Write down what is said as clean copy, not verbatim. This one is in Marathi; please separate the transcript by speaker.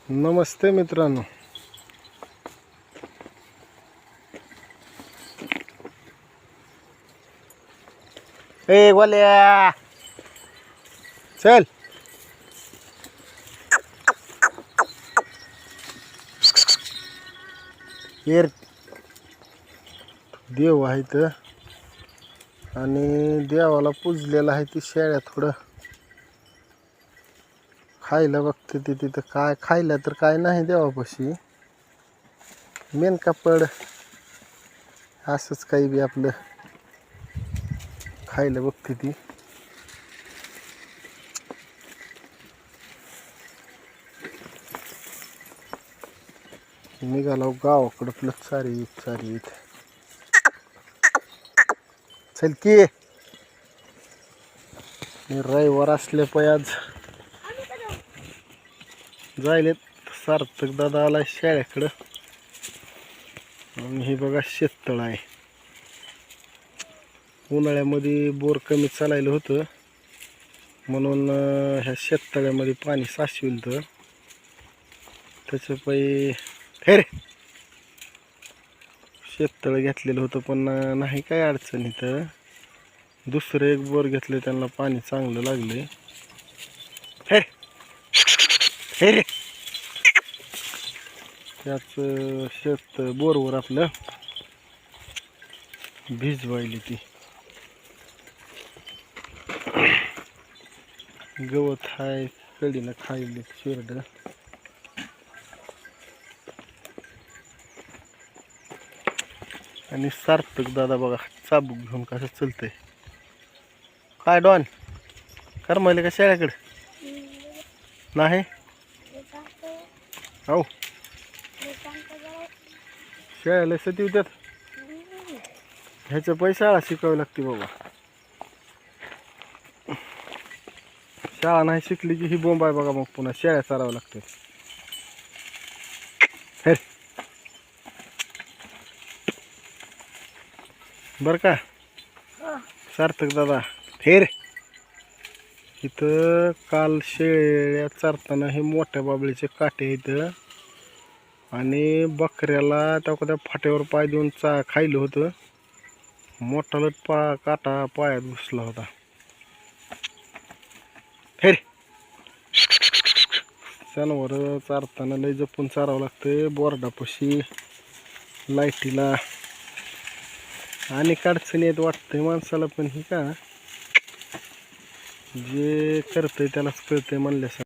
Speaker 1: नमस्ते मित्रांनो. ए गोल्या चल. येर देव आहे तर आणि देवाला पूजलेलं आहे. ती शेळ्या थोडं खायला बघते ती. तिथं काय खायला तर काय नाही देवापाशी. मेनकापड असंच काही बी आपलं खायला बघते ती. निघालो गावाकडं प्लस चारी चल की. रविवार असले पाय आज जायलेत. सार्थक दादा आला शेळ्याकडं आणि हे बघा शेततळ आहे. उन्हाळ्यामध्ये बोर कमी चालायला होतं म्हणून ह्या शेततळ्यामध्ये पाणी साचविल तर त्याचं पायी फेर शेततळ घेतलेलं होतं. पण नाही काय अडचण इथं. दुसरं एक बोर घेतलं त्यांना पाणी चांगलं लागले. फेर फेर त्याच शेत बोरवर आपलं भिजवायली ती. गवत हाय कडीला खायले शेरड. आणि सार्थक दादा बघा चाबूक घेऊन कसं चलतंय. काय डॉन करमायले का शेळ्याकडे नाही हो. शेळ्याला सती होत्यात. ह्याचं पैसे शाळा शिकावी लागते बाबा. शाळा नाही शिकली की ही बोंब आहे बघा. मग पुन्हा शेळ्या चारावं लागते. हे बरं का सार्थक दादा फेर. इथं काल शेळ्या चारताना हे मोठ्या बाबळीचे काटे इथं आणि बकऱ्याला त्या फाट्यावर पाय देऊन खायलं होतं. मोठा लट काटा पायात घुसला होता. फेर जनावर चारताना लय जपून चारावं लागतं. बोर्डापाशी लाईटीला आणि अडचणी येत वाटतंय माणसाला. पण ही का जे करतंय त्यालाच कळतंय म्हणल्यास.